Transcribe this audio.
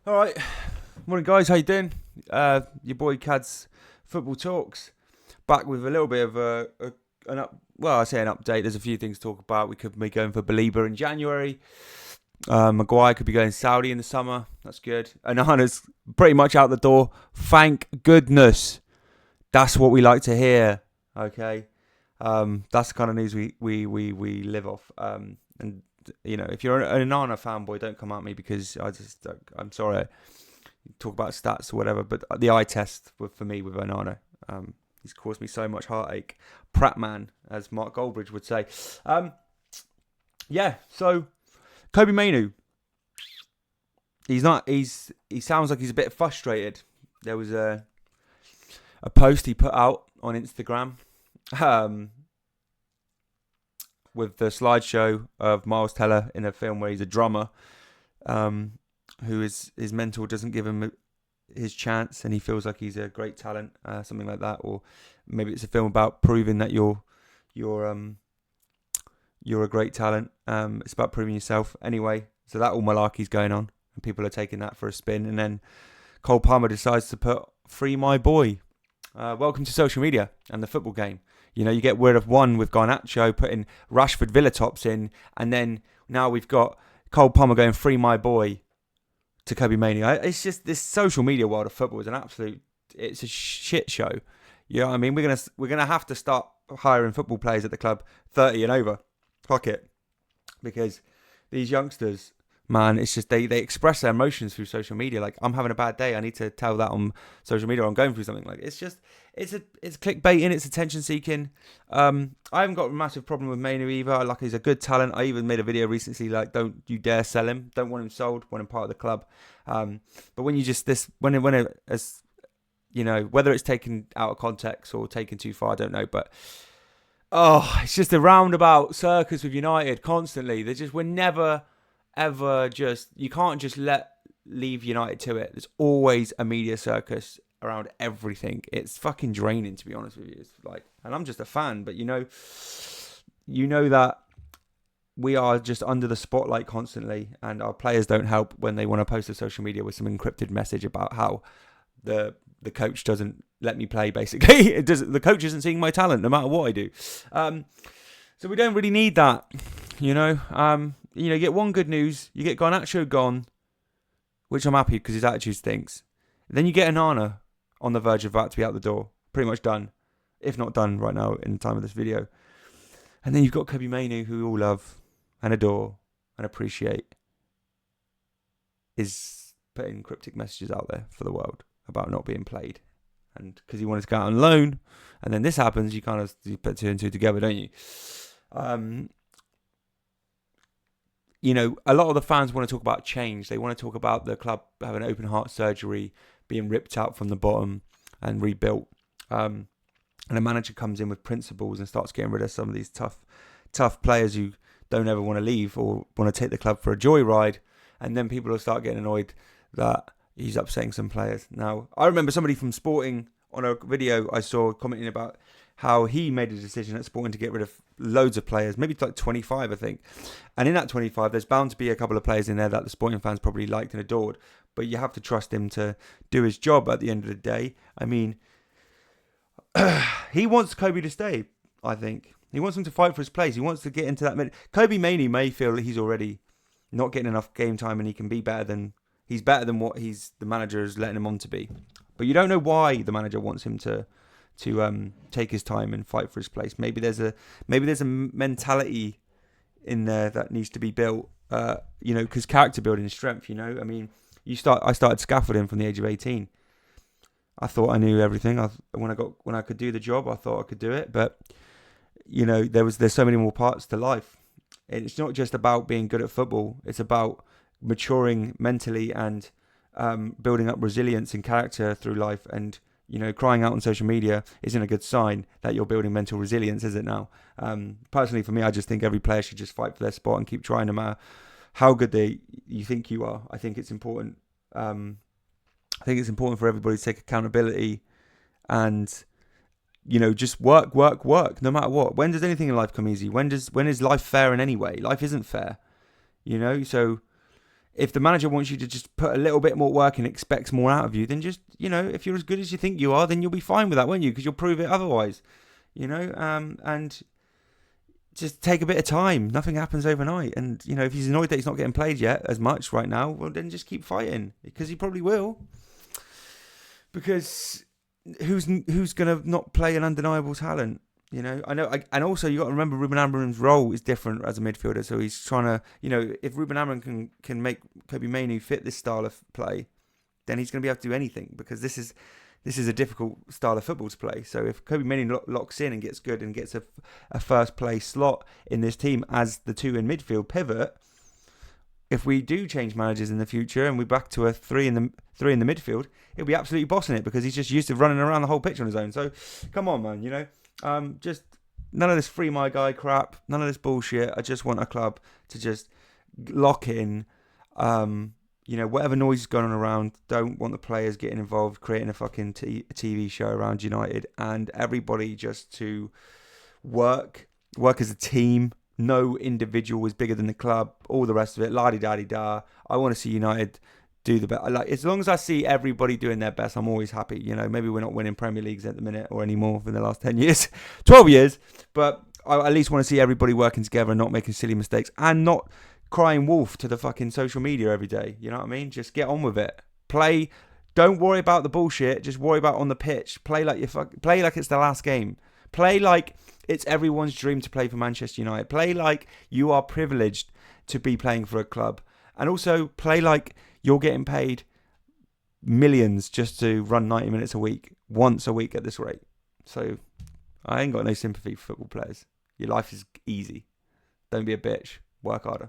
All right, morning guys. How you doing? Your boy Cad's football talks back with a little bit of an up. Well, I say an update. There's a few things to talk about. We could be going for Belieber in January. Maguire could be going Saudi in the summer. That's good. Onana's pretty much out the door. Thank goodness. That's what we like to hear. Okay. That's the kind of news we live off. And if you're an Onana fanboy, don't come at me because I'm sorry. Talk about stats or whatever, but the eye test for me with Onana, he's caused me so much heartache. Pratt man, as Mark Goldbridge would say. So Kobbie Mainoo. He sounds like he's a bit frustrated. There was a post he put out on Instagram with the slideshow of Miles Teller in a film where he's a drummer, who his mentor doesn't give him his chance, and he feels like he's a great talent, something like that. Or maybe it's a film about proving that you're a great talent. It's about proving yourself. Anyway, so that all malarkey's going on, and people are taking that for a spin. And then Cole Palmer decides to put "Free My Boy." Welcome to social media and the football game. You get rid of one with Garnacho putting Rashford Villa tops in, and then now we've got Cole Palmer going "Free My Boy" to Kobbie Mainoo. It's just this social media world of football is it's a shit show. You know what I mean? We're gonna have to start hiring football players at the club 30 and over. Fuck it, because these youngsters, man, it's just they express their emotions through social media. Like, I'm having a bad day, I need to tell that on social media. Or I'm going through something. Like, it's clickbaiting, it's attention seeking. I haven't got a massive problem with Mainoo either. Like, he's a good talent. I even made a video recently like, don't you dare sell him. Don't want him sold. Want him part of the club. But when you whether it's taken out of context or taken too far, I don't know. But it's just a roundabout circus with United constantly. We're never ever you can't just leave United to it. There's always a media circus around everything. It's fucking draining, to be honest with you. It's like, and I'm just a fan, but you know that we are just under the spotlight constantly, and our players don't help when they want to post to social media with some encrypted message about how the coach doesn't let me play. Basically, the coach isn't seeing my talent no matter what I do. So we don't really need that, you get one good news. You get Garnacho gone, which I'm happy because his attitude stinks. Then you get Onana on the verge of about to be out the door. Pretty much done. If not done right now in the time of this video. And then you've got Kobbie Mainoo, who we all love and adore and appreciate, is putting cryptic messages out there for the world about not being played. And because he wanted to go out on loan. And then this happens, you put two and two together, don't you? A lot of the fans want to talk about change. They want to talk about the club having open heart surgery, being ripped out from the bottom and rebuilt. And a manager comes in with principles and starts getting rid of some of these tough players who don't ever want to leave or want to take the club for a joyride. And then people will start getting annoyed that he's upsetting some players. Now, I remember somebody from Sporting on a video I saw commenting about how he made a decision at Sporting to get rid of loads of players, maybe like 25, I think. And in that 25, there's bound to be a couple of players in there that the Sporting fans probably liked and adored. But you have to trust him to do his job at the end of the day. I mean, he wants Kobbie to stay, I think. He wants him to fight for his place. He wants to get into that. Kobbie Mainoo may feel that he's already not getting enough game time and he can be better than... He's better than what the manager is letting him on to be. But you don't know why the manager wants him to take his time and fight for his place. Maybe there's a mentality in there that needs to be built. Because character building is strength. I mean, I started scaffolding from the age of 18. I thought I knew everything. When I could do the job, I thought I could do it. But there's so many more parts to life. It's not just about being good at football. It's about maturing mentally and building up resilience and character through life. And crying out on social media isn't a good sign that you're building mental resilience, is it now? Personally, for me, I just think every player should just fight for their spot and keep trying, no matter how good you think you are. I think it's important. I think it's important for everybody to take accountability and just work, no matter what. When does anything in life come easy? When is life fair in any way? Life isn't fair, so if the manager wants you to just put a little bit more work and expects more out of you, then just, if you're as good as you think you are, then you'll be fine with that, won't you? Because you'll prove it otherwise, and just take a bit of time. Nothing happens overnight. And, if he's annoyed that he's not getting played yet as much right now, well, then just keep fighting, because he probably will. Because who's going to not play an undeniable talent? I know. And also, you got to remember Ruben Amorim's role is different as a midfielder. So he's trying to, if Ruben Amorim can make Kobbie Mainoo fit this style of play, then he's going to be able to do anything, because this is a difficult style of football to play. So if Kobbie Mainoo locks in and gets good and gets a first place slot in this team as the two in midfield pivot, if we do change managers in the future and we're back to a three in the midfield, he'll be absolutely bossing it, because he's just used to running around the whole pitch on his own. So come on, man, just none of this free my guy crap, none of this bullshit. I just want a club to just lock in. Whatever noise is going on around, don't want the players getting involved, creating a fucking TV show around United, and everybody just to work as a team. No individual is bigger than the club, all the rest of it, la-di-da-di-da. I want to see United do the best. As long as I see everybody doing their best, I'm always happy. Maybe we're not winning Premier Leagues at the minute or anymore for the last 10 years, 12 years, but I at least want to see everybody working together and not making silly mistakes and not crying wolf to the fucking social media every day. You know what I mean? Just get on with it. Play. Don't worry about the bullshit. Just worry about on the pitch. Play like it's the last game. Play like it's everyone's dream to play for Manchester United. Play like you are privileged to be playing for a club. And also play like you're getting paid millions just to run 90 minutes a week, once a week at this rate. So I ain't got no sympathy for football players. Your life is easy. Don't be a bitch. Work harder.